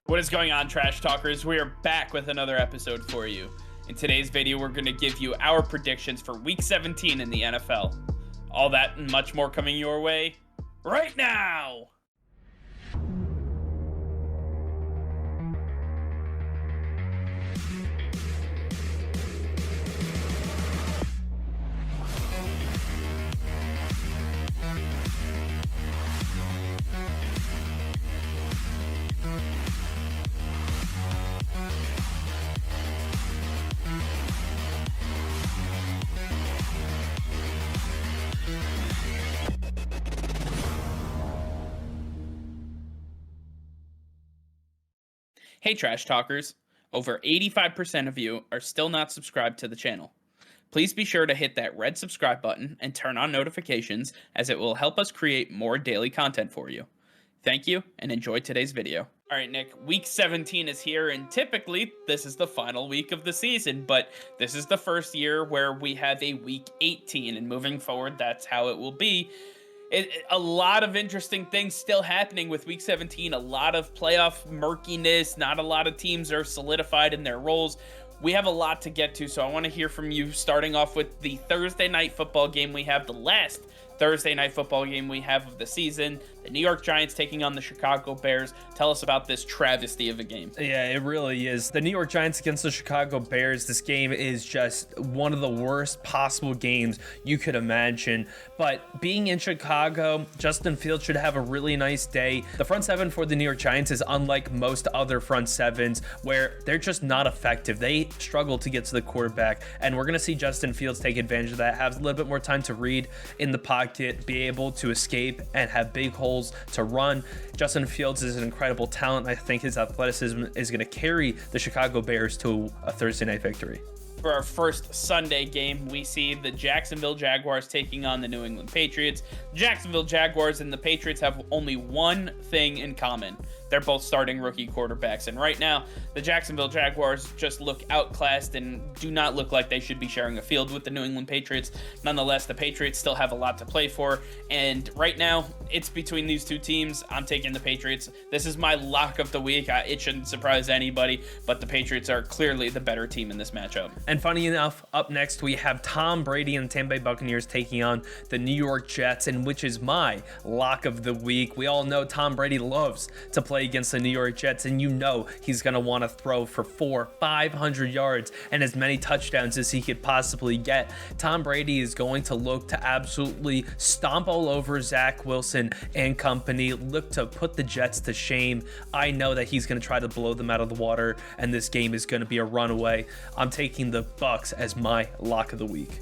What is going on, Trash Talkers? We are back with another episode for you. In today's video, we're going to give you our predictions for Week 17 in the NFL. All that and much more coming your way right now! Hey Trash Talkers, over 85% of you are still not subscribed to the channel. Please be sure to hit that red subscribe button and turn on notifications, as it will help us create more daily content for you. Thank you and enjoy today's video. Alright Nick, week 17 is here, and typically this is the final week of the season, but this is the first year where we have a week 18, and moving forward that's how it will be. A lot of interesting things still happening with Week 17, a lot of playoff murkiness, not a lot of teams are solidified in their roles. We have a lot to get to, so I want to hear from you, starting off with the Thursday night football game we have, the last Thursday night football game we have of the season. The New York Giants taking on the Chicago Bears. Tell us about this travesty of a game. Yeah, it really is. The New York Giants against the Chicago Bears. This game is just one of the worst possible games you could imagine. But being in Chicago, Justin Fields should have a really nice day. The front seven for the New York Giants is unlike most other front sevens, where they're just not effective. They struggle to get to the quarterback, and we're going to see Justin Fields take advantage of that, have a little bit more time to read in the pocket, be able to escape, and have big holes to run. Justin Fields is an incredible talent. I think his athleticism is going to carry the Chicago Bears to a Thursday night victory. For our first Sunday game, we see the Jacksonville Jaguars taking on the New England Patriots. Jacksonville Jaguars and the Patriots have only one thing in common. They're both starting rookie quarterbacks, and right now, the Jacksonville Jaguars just look outclassed and do not look like they should be sharing a field with the New England Patriots. Nonetheless, the Patriots still have a lot to play for, and right now, it's between these two teams. I'm taking the Patriots. This is my lock of the week. It shouldn't surprise anybody, but the Patriots are clearly the better team in this matchup. And funny enough, up next, we have Tom Brady and the Tambe Buccaneers taking on the New York Jets, and which is my lock of the week. We all know Tom Brady loves to play against the New York Jets, and you know he's going to want to throw for 400-500 yards and as many touchdowns as he could possibly get. Tom Brady is going to look to absolutely stomp all over Zach Wilson and company, look to put the Jets to shame. I know that he's going to try to blow them out of the water, and this game is going to be a runaway. I'm taking the Bucs as my lock of the week.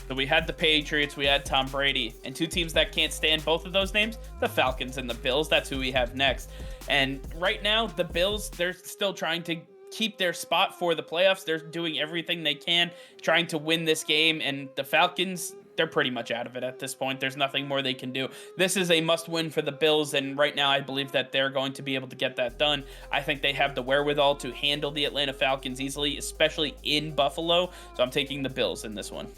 So we had the Patriots, we had Tom Brady, and two teams that can't stand both of those names, the Falcons and the Bills. That's who we have next. And right now, the Bills, they're still trying to keep their spot for the playoffs. They're doing everything they can, trying to win this game, and the Falcons, they're pretty much out of it at this point. There's nothing more they can do. This is a must-win for the Bills, and right now I believe that they're going to be able to get that done. I think they have the wherewithal to handle the Atlanta Falcons easily, especially in Buffalo, so I'm taking the Bills in this one.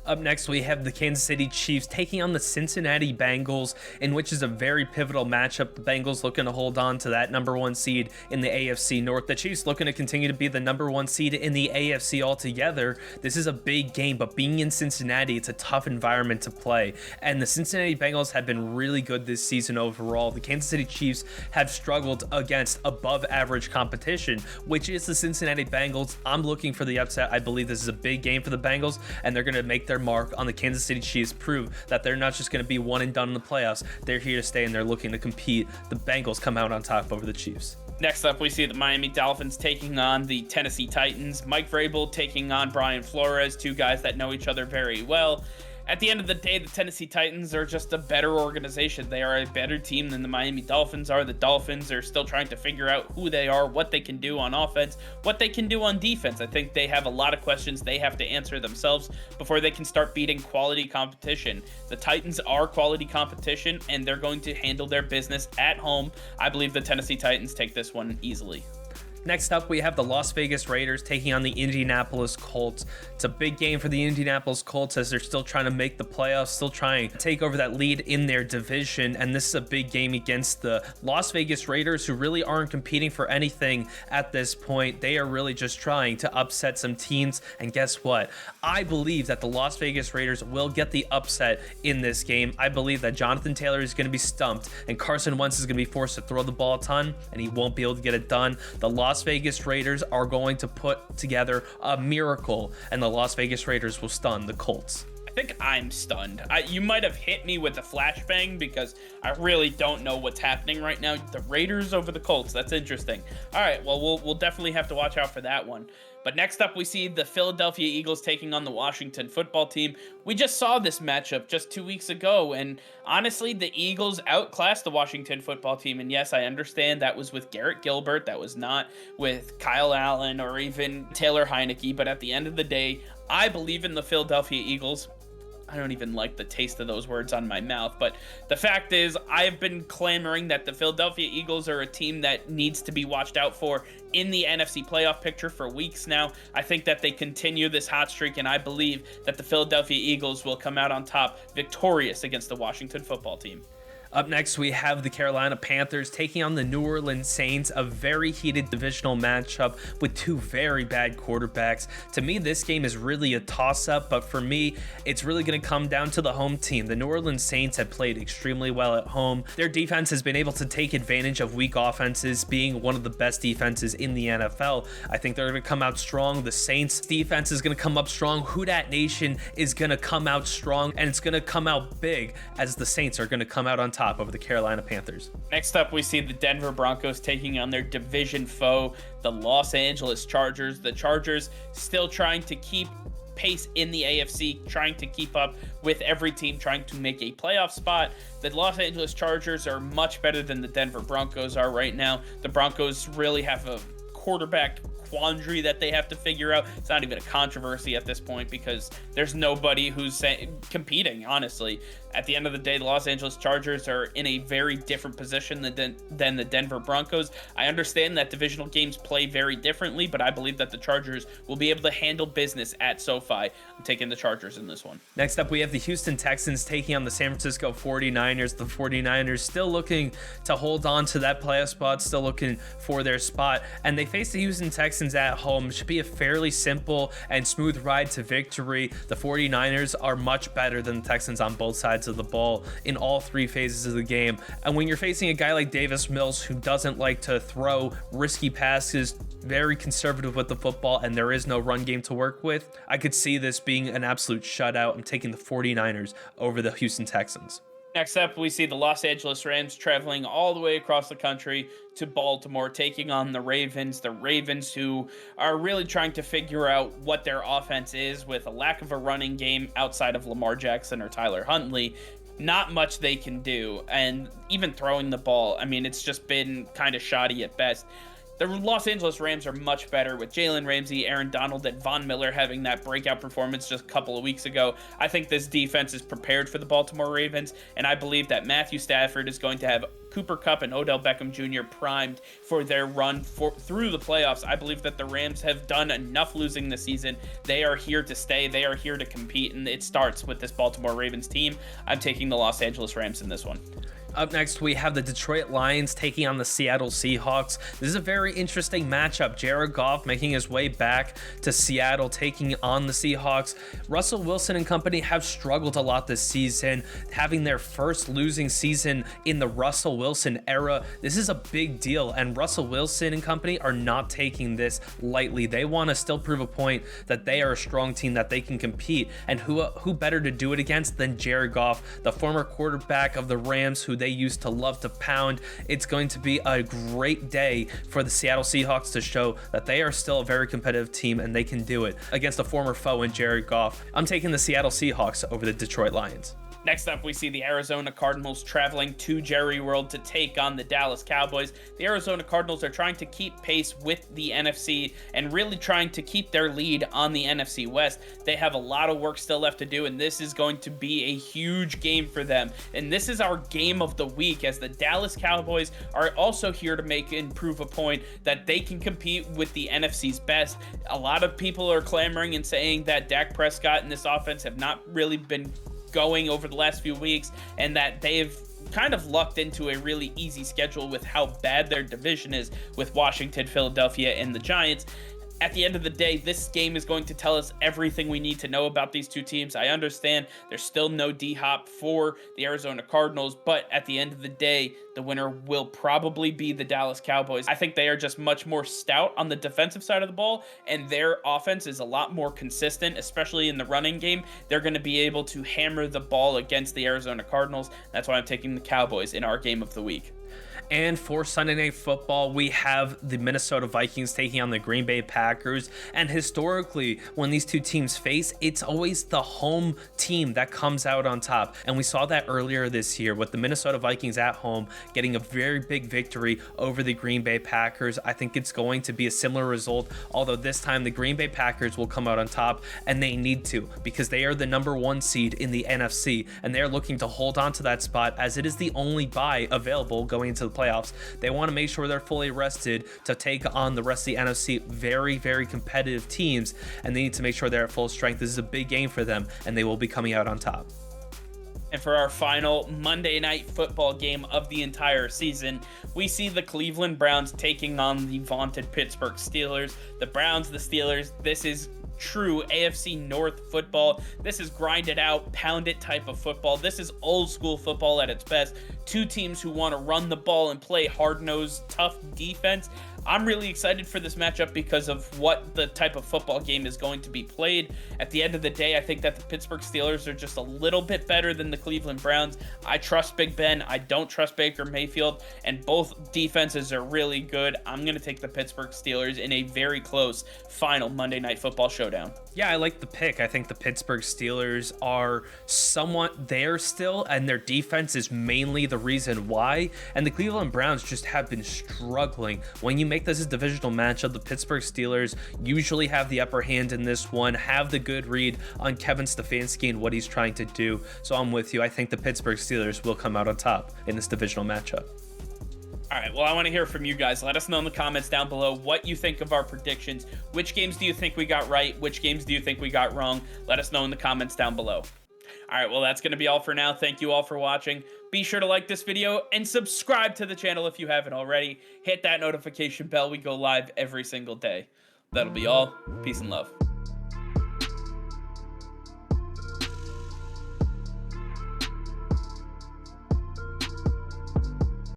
Up next, we have the Kansas City Chiefs taking on the Cincinnati Bengals, in which is a very pivotal matchup. The Bengals looking to hold on to that number one seed in the AFC North. The Chiefs looking to continue to be the number one seed in the AFC altogether. This is a big game, but being in Cincinnati, it's a tough environment to play. And the Cincinnati Bengals have been really good this season overall. The Kansas City Chiefs have struggled against above average competition, which is the Cincinnati Bengals. I'm looking for the upset. I believe this is a big game for the Bengals, and they're going to make their mark on the Kansas City Chiefs, prove that they're not just going to be one and done in the playoffs. They're here to stay, and they're looking to compete. The Bengals come out on top over the Chiefs. Next up, we see the Miami Dolphins taking on the Tennessee Titans. Mike Vrabel taking on Brian Flores, two guys that know each other very well. At the end of the day, the Tennessee Titans are just a better organization. They are a better team than the Miami Dolphins are. The Dolphins are still trying to figure out who they are, what they can do on offense, what they can do on defense. I think they have a lot of questions they have to answer themselves before they can start beating quality competition. The Titans are quality competition, and they're going to handle their business at home. I believe the Tennessee Titans take this one easily. Next up, we have the Las Vegas Raiders taking on the Indianapolis Colts. It's a big game for the Indianapolis Colts as they're still trying to make the playoffs, still trying to take over that lead in their division. And this is a big game against the Las Vegas Raiders, who really aren't competing for anything at this point. They are really just trying to upset some teams. And guess what? I believe that the Las Vegas Raiders will get the upset in this game. I believe that Jonathan Taylor is going to be stumped and Carson Wentz is going to be forced to throw the ball a ton, and he won't be able to get it done. The Las Vegas Raiders are going to put together a miracle, and the Las Vegas Raiders will stun the Colts. I think I'm stunned. You might have hit me with a flashbang because I really don't know what's happening right now. The Raiders over the Colts. That's interesting. All right, well, we'll definitely have to watch out for that one. But next up, we see the Philadelphia Eagles taking on the Washington football team. We just saw this matchup just 2 weeks ago, and honestly, the Eagles outclassed the Washington football team. And yes, I understand that was with Garrett Gilbert. That was not with Kyle Allen or even Taylor Heineke. But at the end of the day, I believe in the Philadelphia Eagles. I don't even like the taste of those words on my mouth, but the fact is, I've been clamoring that the Philadelphia Eagles are a team that needs to be watched out for in the NFC playoff picture for weeks now. I think that they continue this hot streak, and I believe that the Philadelphia Eagles will come out on top victorious against the Washington football team. Up next, we have the Carolina Panthers taking on the New Orleans Saints, a very heated divisional matchup with two very bad quarterbacks. To me, this game is really a toss-up, but for me, it's really going to come down to the home team. The New Orleans Saints have played extremely well at home. Their defense has been able to take advantage of weak offenses, being one of the best defenses in the NFL. I think they're going to come out strong. The Saints defense is going to come up strong. Who Dat Nation is going to come out strong, and it's going to come out big as the Saints are going to come out on top over the Carolina Panthers. Next up, we see the Denver Broncos taking on their division foe, the Los Angeles Chargers. The Chargers still trying to keep pace in the AFC, trying to keep up with every team trying to make a playoff spot. The Los Angeles Chargers are much better than the Denver Broncos are right now. The Broncos really have a quarterback quandary that they have to figure out. It's not even a controversy at this point because there's nobody who's competing, honestly. At the end of the day, the Los Angeles Chargers are in a very different position than the Denver Broncos. I understand that divisional games play very differently, but I believe that the Chargers will be able to handle business at SoFi. I'm taking the Chargers in this one. Next up, we have the Houston Texans taking on the San Francisco 49ers. The 49ers still looking to hold on to that playoff spot, still looking for their spot, and they face the Houston Texans at home. It should be a fairly simple and smooth ride to victory. The 49ers are much better than the Texans on both sides of the ball in all three phases of the game. And when you're facing a guy like Davis Mills, who doesn't like to throw risky passes, very conservative with the football, and there is no run game to work with, I could see this being an absolute shutout. I'm taking the 49ers over the Houston Texans. Next up, we see the Los Angeles Rams traveling all the way across the country to Baltimore, taking on the Ravens. The Ravens, who are really trying to figure out what their offense is with a lack of a running game outside of Lamar Jackson or Tyler Huntley. Not much they can do, and even throwing the ball, I mean, it's just been kind of shoddy at best. The Los Angeles Rams are much better with Jalen Ramsey, Aaron Donald, and Von Miller having that breakout performance just a couple of weeks ago. I think this defense is prepared for the Baltimore Ravens, and I believe that Matthew Stafford is going to have Cooper Kupp and Odell Beckham Jr. primed for their run through the playoffs. I believe that the Rams have done enough losing this season. They are here to stay. They are here to compete, and it starts with this Baltimore Ravens team. I'm taking the Los Angeles Rams in this one. Up next, we have the Detroit Lions taking on the Seattle Seahawks. This is a very interesting matchup. Jared Goff making his way back to Seattle, taking on the Seahawks. Russell Wilson and company have struggled a lot this season, having their first losing season in the Russell Wilson era. This is a big deal, and Russell Wilson and company are not taking this lightly. They want to still prove a point that they are a strong team, that they can compete, and who better to do it against than Jared Goff, the former quarterback of the Rams, who they used to love to pound. It's going to be a great day for the Seattle Seahawks to show that they are still a very competitive team and they can do it against a former foe in Jared Goff. I'm taking the Seattle Seahawks over the Detroit Lions. Next up, we see the Arizona Cardinals traveling to Jerry World to take on the Dallas Cowboys. The Arizona Cardinals are trying to keep pace with the NFC and really trying to keep their lead on the NFC West. They have a lot of work still left to do, and this is going to be a huge game for them. And this is our game of the week, as the Dallas Cowboys are also here to make and prove a point that they can compete with the NFC's best. A lot of people are clamoring and saying that Dak Prescott and this offense have not really been going over the last few weeks, and that they've kind of lucked into a really easy schedule with how bad their division is with Washington, Philadelphia, and the Giants. At the end of the day, this game is going to tell us everything we need to know about these two teams. I understand there's still no D-Hop for the Arizona Cardinals, but at the end of the day, the winner will probably be the Dallas Cowboys. I think they are just much more stout on the defensive side of the ball, and their offense is a lot more consistent, especially in the running game. They're going to be able to hammer the ball against the Arizona Cardinals. That's why I'm taking the Cowboys in our game of the week. And for Sunday Night Football, we have the Minnesota Vikings taking on the Green Bay Packers. And historically, when these two teams face, it's always the home team that comes out on top. And we saw that earlier this year with the Minnesota Vikings at home getting a very big victory over the Green Bay Packers. I think it's going to be a similar result, although this time the Green Bay Packers will come out on top, and they need to, because they are the #1 seed in the NFC, and they're looking to hold on to that spot as it is the only bye available going into the playoffs. They want to make sure they're fully rested to take on the rest of the NFC, very, very competitive teams, and they need to make sure they're at full strength. This is a big game for them, and they will be coming out on top. And for our final Monday Night Football game of the entire season, we see the Cleveland Browns taking on the vaunted Pittsburgh Steelers. The Browns, the Steelers, this is true AFC North football. This is grinded out, pound it type of football. This is old school football at its best. Two teams who want to run the ball and play hard-nosed, tough defense. I'm really excited for this matchup because of what the type of football game is going to be played. At the end of the day, I think that the Pittsburgh Steelers are just a little bit better than the Cleveland Browns. I trust Big Ben. I don't trust Baker Mayfield, and both defenses are really good. I'm going to take the Pittsburgh Steelers in a very close final Monday Night Football showdown. Yeah, I like the pick. I think the Pittsburgh Steelers are somewhat there still, and their defense is mainly the reason why. And the Cleveland Browns just have been struggling. When you make this a divisional matchup, the Pittsburgh Steelers usually have the upper hand in this one, have the good read on Kevin Stefanski and what he's trying to do. So I'm with you. I think the Pittsburgh Steelers will come out on top in this divisional matchup. All right, well, I want to hear from you guys. Let us know in the comments down below what you think of our predictions. Which games do you think we got right? Which games do you think we got wrong? Let us know in the comments down below. All right, well, that's going to be all for now. Thank you all for watching. Be sure to like this video and subscribe to the channel if you haven't already. Hit that notification bell. We go live every single day. That'll be all. Peace and love.